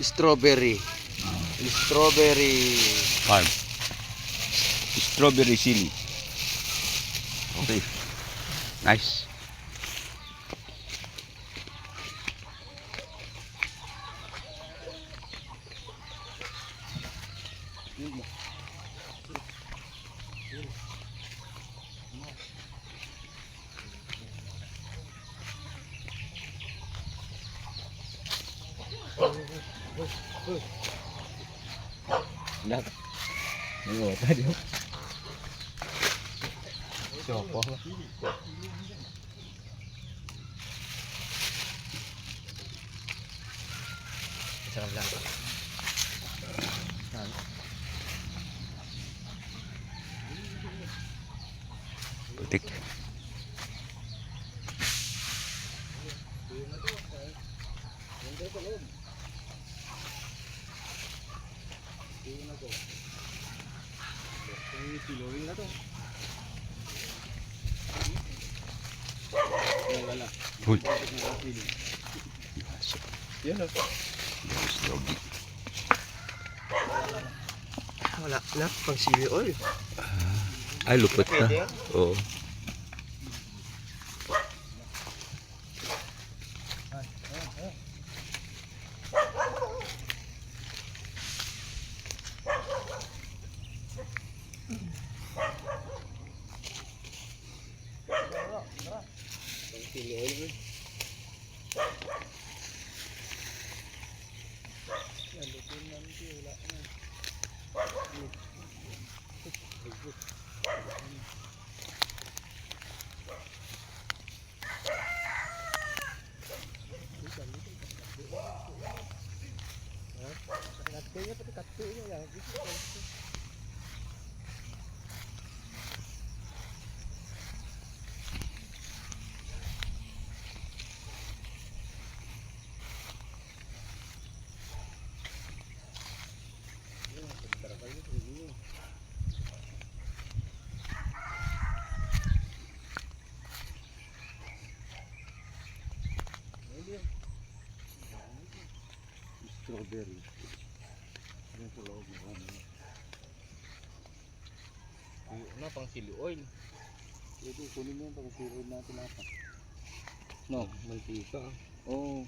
Strawberry. Strawberry. Farm. Strawberry chili. Okay. Nice. Dah. Yo, tadi. Siapa lah? Sarap lang. Putik. Uy. Yan o. Wala na, pang chili oil. Ay, lupot na. Oo. Chili oil. Kayaknya pati katunya ya gitu. Strawberry. Yan sa loob ng ano. Ano pang chili oil? Ito, kunin mo yung pang chili oil natin ata. No, mantika. Oo.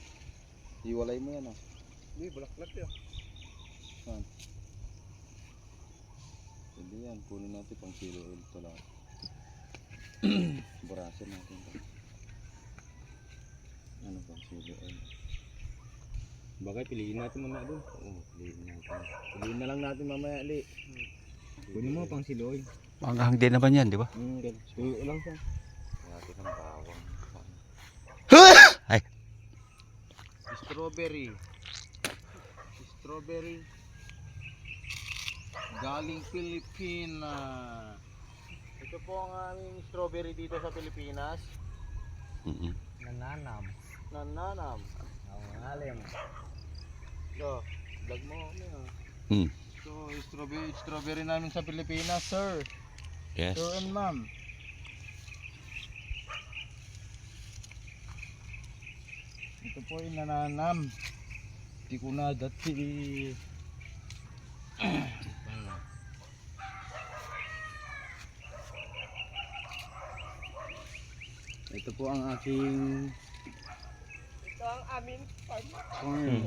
Hiwalay mo yan ah. Hindi, balak-balak yan. Saan? Hindi yan, kunin natin pang chili oil ito lang. Burasan natin ito. Ano pang chili oil? Bagay, piliin natin mamaya doon. Oo, piliin natin. Piliin na lang natin mamaya, Ali. Kunin mo pang chili oil. Manghang din naman yan, di ba? Ganun. Tuyo lang siya. Natin ang bawang. Ay. Strawberry. Strawberry. Galing Pilipinas. Ito po ang aming strawberry dito sa Pilipinas. Nananam. Nananam. Ang alim. So, vlog mo kami ah. So, strawberry namin sa Pilipinas, sir. Yes. Sir and ma'am. Ito po yung nananam. Hindi ko na dati. Ito po ang aking Ito ang aming farm. corn.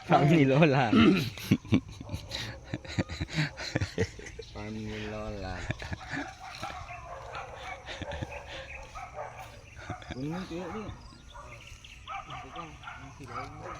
Farm ni Lola. Farm ni Lola. Kunin mo ito yun. Ito ang sigaw mo.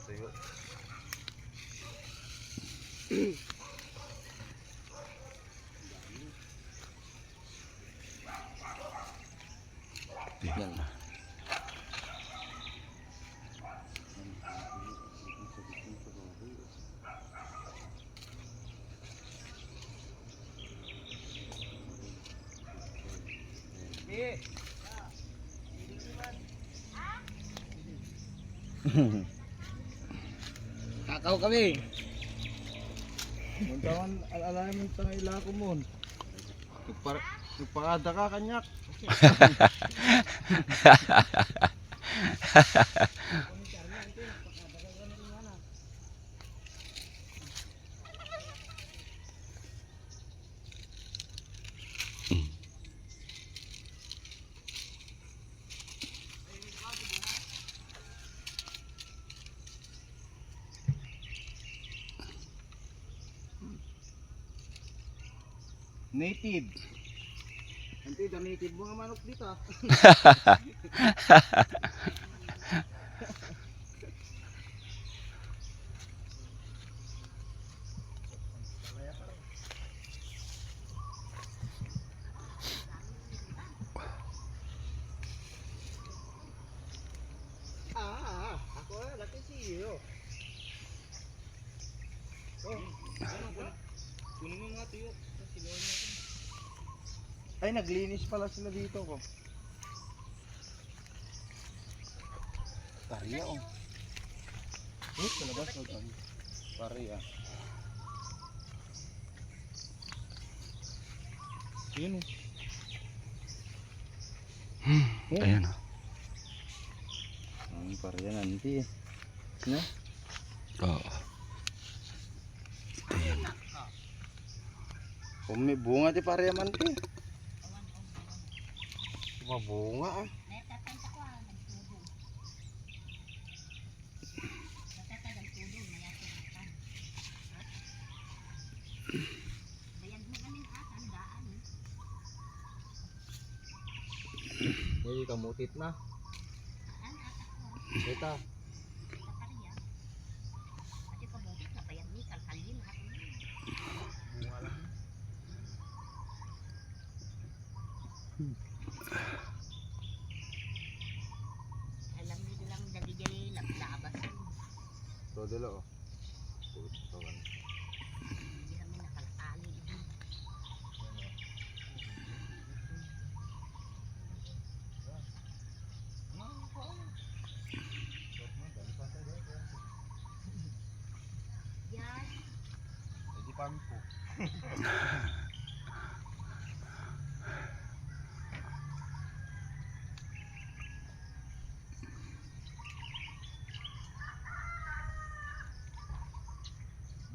Tuyo. Yan. Kakaw kami. Muntawan alalaman sa ila ko mon. Nagpakada ka kanyak. Native. Hindi, the native mga manok dito. Ako laki siyo. Kunin mo nga tuyo. Ay, naglinis pala sila dito ko. Pariya oh. Sa labas o tali. Pariya. Yun oh. Ayan o. Ang pariya nanti. Na? Oo. Ito yan. Kung may bunga di pariya man ti. Mabunga ah. May kamutit na. Ito. Alam niyo lang dali-dali labas. So dalo oh. Hindi kami nakalatali. Yan. Hindi pa po.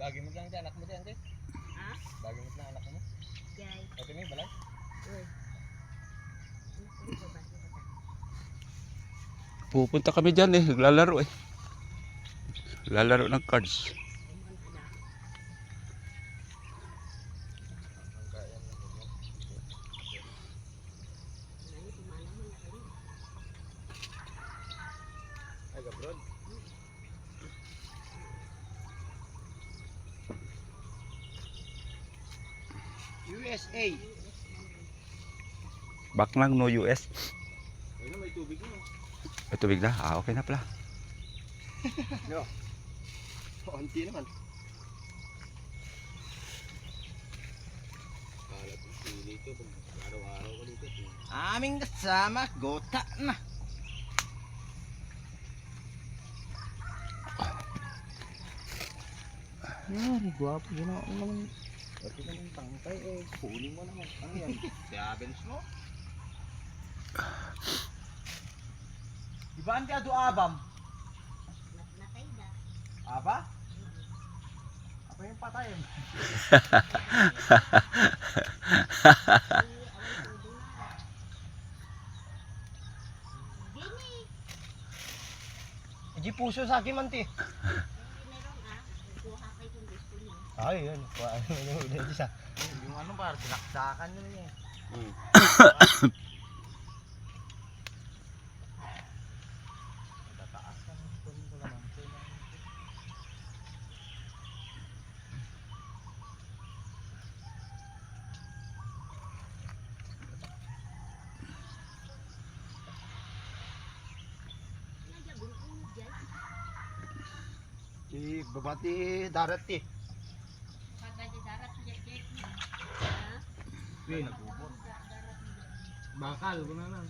Bagi mo lang dyan, anak mo dyan, Ha? Bagi mo lang anak mo. Jay. Ito may balay. Uy. Pupunta kami dyan eh. Naglalaro eh. Lalaro ng cards. Ay, gabrod. USA. Back lang no US. Ayun, may tubig mo. May tubig na? Ah, okay na pala. Yo. Konti naman. Kalat ang sili ito. Araw-araw ko dito. Aming kasama, gota na. Yari, gwapo yun ako naman. Pati ka ng tangkay eh. Kunin mo naman. Ano yan? Siabens mo? Di ba ang kado abam? Natay da. Aba? Apa yung patayin? Gini. Hindi puso sa akin man ti. Meron kuha kayo kung gusto niyo. Ay, yun. Yung ano para sinaksakan nyo niya. Tataas ka ng kunin ko naman. Si babati darat ti. Pagka di darat, Jay. Ha? Uy, nagubot. Bakal, gano'n.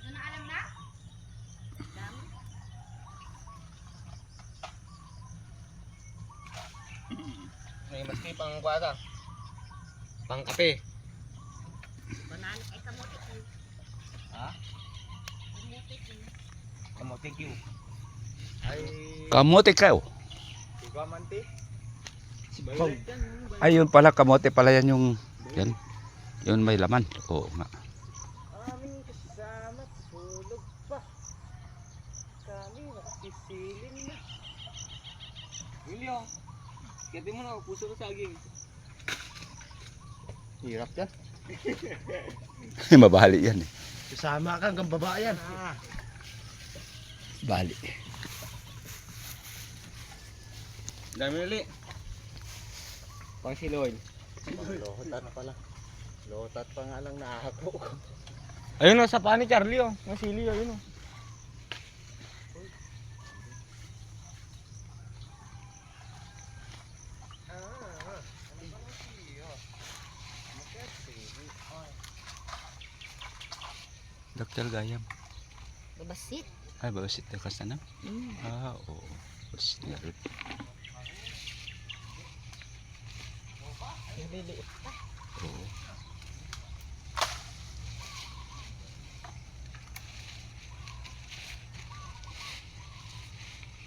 Doon na alam na? Dami. May maski pang kuwata. Pang kape. Banana. Ay, kamote ko. Ha? Kamote ko. Kamote Q. Ay, Kamote kayo. Gamanti. Si Violet Ay, yun pala, kamote pala yan yung, yan. Yun may laman. Oo nga. Aming kasama, tulog pa. Kami nakasisilin na. Wilio, kati mo na, puso na saging. Hirap yan. Mabali yan eh. Kasama ka hanggang baba yan. Bali. Dami ulit. Pang siloy. Lohotat pala. Lohotat pa nga lang nakako ko. Ayun o, sa pa ni Charlie o. Ang sili o, yun o. Dr. Gayam. Babasit. Ay, bawasit na ka sana? Ah, oo. Bawasit na rin. Liliit. Oo.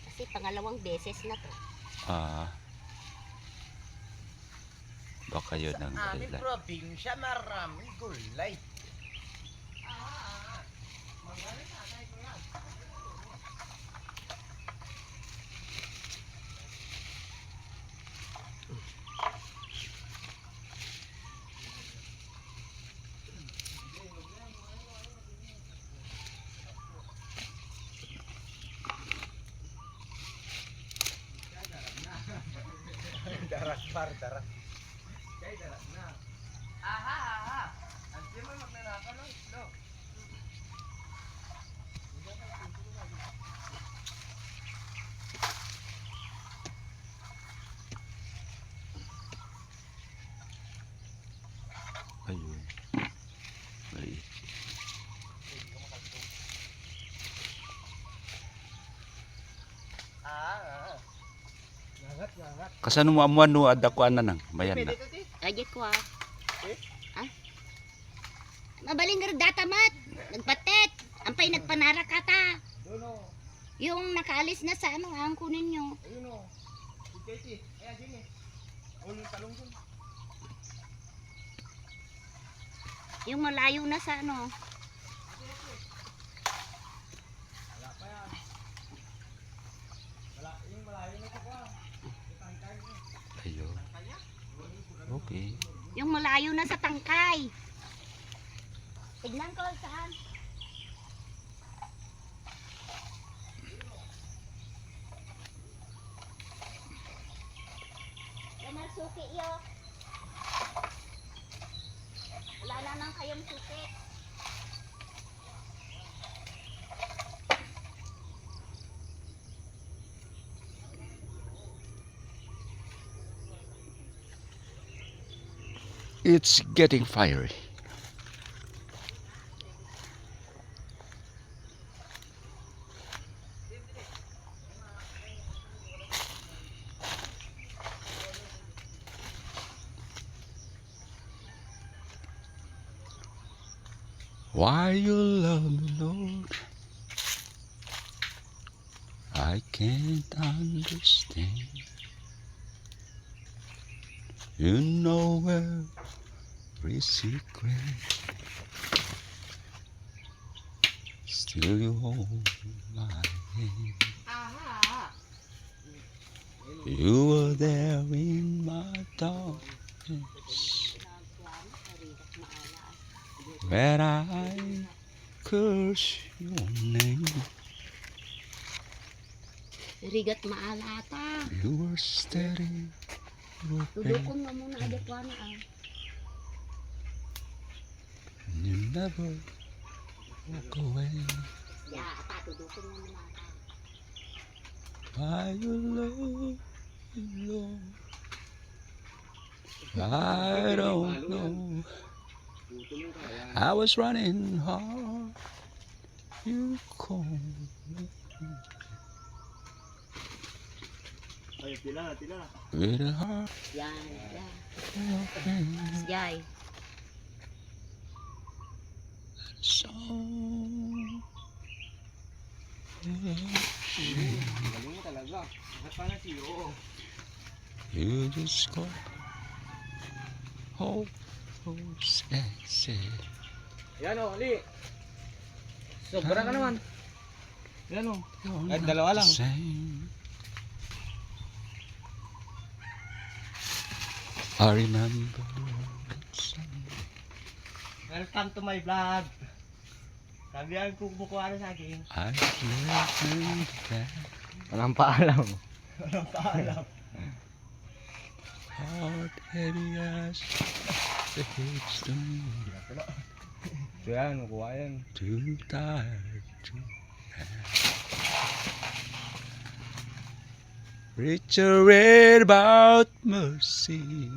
Kasi pangalawang beses na to. Ah. Baka yun ang Aming dahilan. probinsya maraming gulay. Darat bar, darat. Kay darat na. Aha, aha. Anti mo magnanaka ng islo. Ayun. Mali. Ah. Ngangat, ngangat. Kasano mo amuan no adakuan na nang bayan na. Ayit ko ah. Eh? Ah? Mabaling nga data mat. Nagpatet. Ampay nagpanara kata. Doon o. Yung nakaalis na sa ano, ang kunin nyo. Ayun o. Ikaiti. Ayan, din eh. Ulo talong dun. Yung malayo na sa ano. Wala pa yan. Wala, yung malayo na sa kwa. Ayun. Okay. Yung malayo na sa tangkay. Tignan ko saan. Yan ang suki iyo. Wala na nang kayong suki. It's getting fiery. Why you love me, Lord? I can't understand. You know every secret. Still you hold my hand. Aha. You were there in my darkness. When I curse your name, Rigat maalata. you were steady. Dudukon mo muna adekwana ah. You never walk away. Ya, ata dudukon mo muna. By your love, Lord, I don't know. I was running hard. You called me Ay, tila. with a heart. Yan. Yay. Song. Galing talaga. Bakit pa na siyo? You just go hold close and say. Yan o, Ali. Sobra ka naman. Yan o. You're Ay, not dalawa the lang. same. I remember Welcome to my vlog. Sabi ang kumukuha na sa akin. I listened back. Walang paalam. Walang paalam. Heart heavy as the headstone. So yan, kuha yan. Too tired to ask. Richard read about mercy.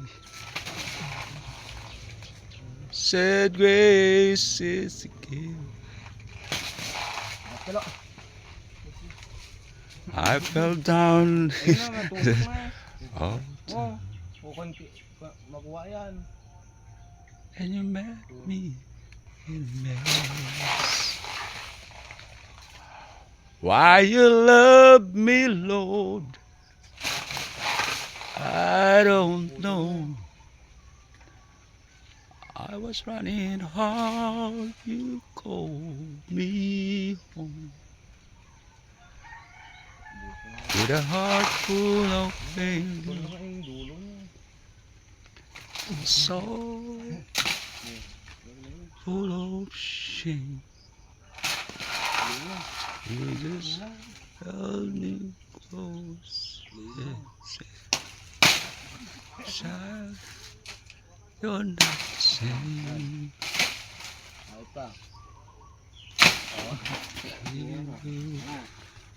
Said grace is the gift. I fell down. Ayun na, matulog na. Oh, Oo. Kukunti. Makuha yan. and you met me in a mess. Why you love me, Lord? I don't know. I was running hard, you called me home. With a heart full of pain, soul full of shame. You just held me close and said, child, you're not the same. Ay pa. You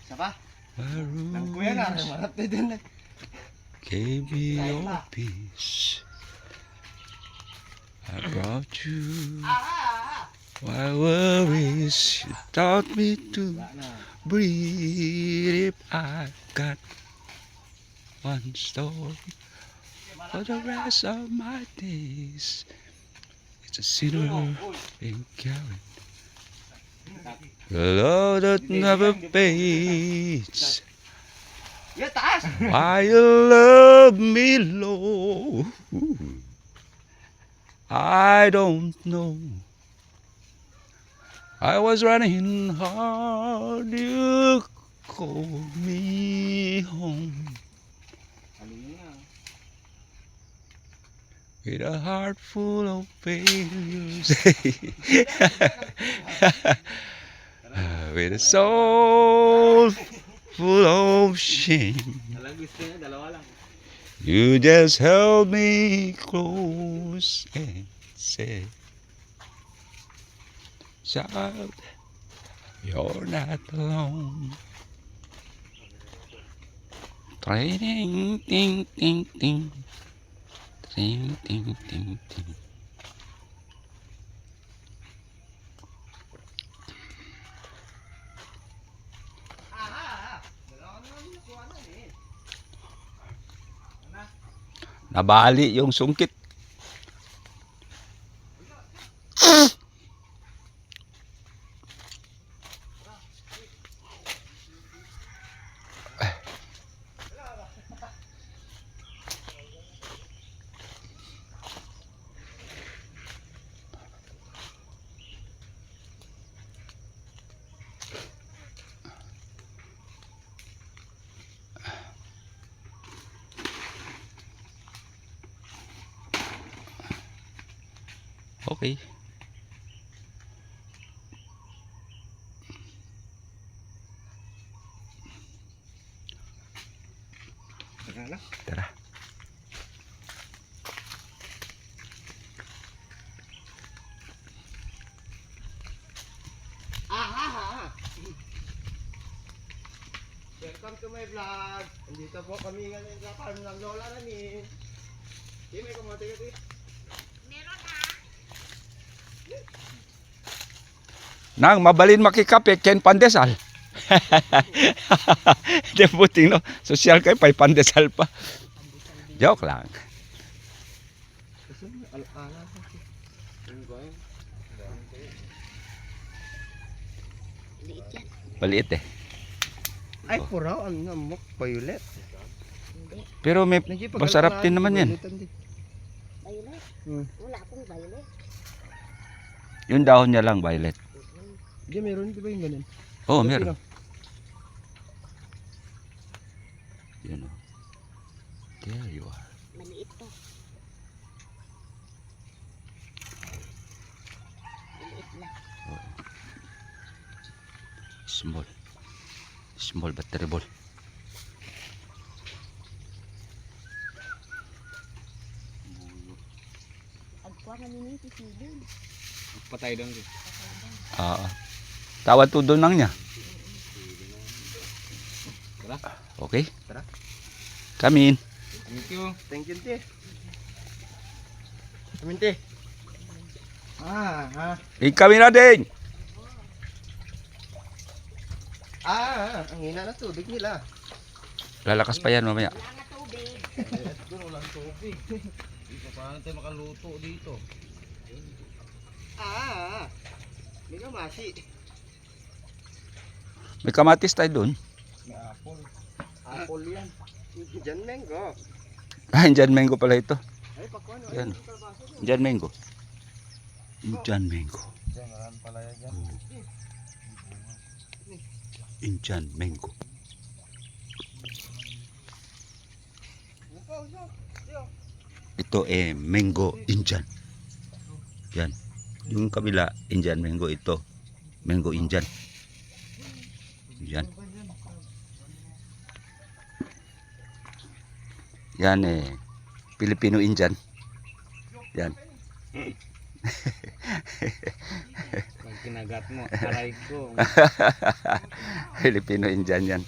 Isa pa. my Ang kuya na. ruins Marap na din. gave me your peace. I brought you my worries. You taught me to breathe. If I got one story for the rest of my days, it's a sinner in carrying the love that never fades. Yeah, taas. Why you love me, Lord? I don't know. I was running hard, you called me home. With a heart full of failures. With a soul full of shame. Alam gusto niya, dalawa lang. You just held me close and said, child, you're not alone. Ding, ding, ding, ding. Ding, ding, ding, ding. Nabali yung sungkit. Okay. Tara. Welcome to my vlog. Andito po kami ngayon sa farm ng lola namin. May kamote ka di. Nang mabalin makikape, ken pandesal. Di buting no. Social kayo, pa'y pandesal pa. Joke lang. Kasi ala ko. Yung ko yun. Liit yan. Maliit eh. Ay, puraw. Ang namok. Violet. Hindi. Pero may masarap din naman yan. Violet. Hmm. Wala akong violet. Yung dahon niya lang, violet. Hindi, meron. Di ba yung ganun? Oh, meron. Yun o. There you are. Maliit to. Maliit lang. Small. Small but terrible. Agwa nga nini sisilin. Patay doon. Tawad to doon lang niya. Tara. Okay? Tara. Come in. Thank you. Thank you, te. Te. Kami na din. Ang hina na tubig nila. Lalakas pa yan mamaya. Wala nga tubig. Doon walang tubig. Paano tayo makaluto dito? May kamasi. May kamatis tayo doon. May apple. Apple yan. Diyan mango. Indian mango pala ito. Ay, pakuan. Yan. Indian mango. Indian mango. Diyan, marami pala yan dyan. Indian mango. Ito mango Indian. Yan. Yung kabila Indian mango, ito mango Indian. Yan. Yan Filipino Indian. Yan. Pag kinagat mo, aray ko. Filipino Indian yan.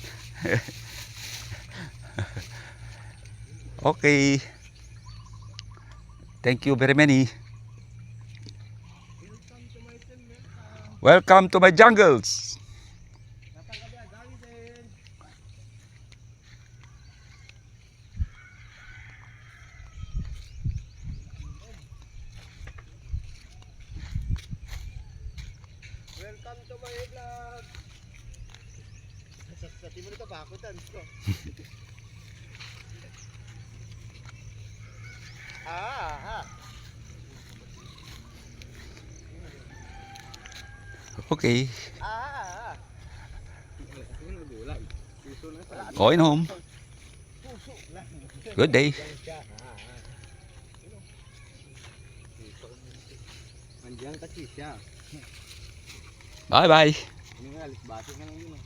Okay. Thank you very many. Welcome to my jungles. Welcome to my vlog. Sa mo nito pakutan ko. Okay. Going home. Good day. Andiyan kasi siya. Bye bye. Ano nga, alis bati ka lang yun.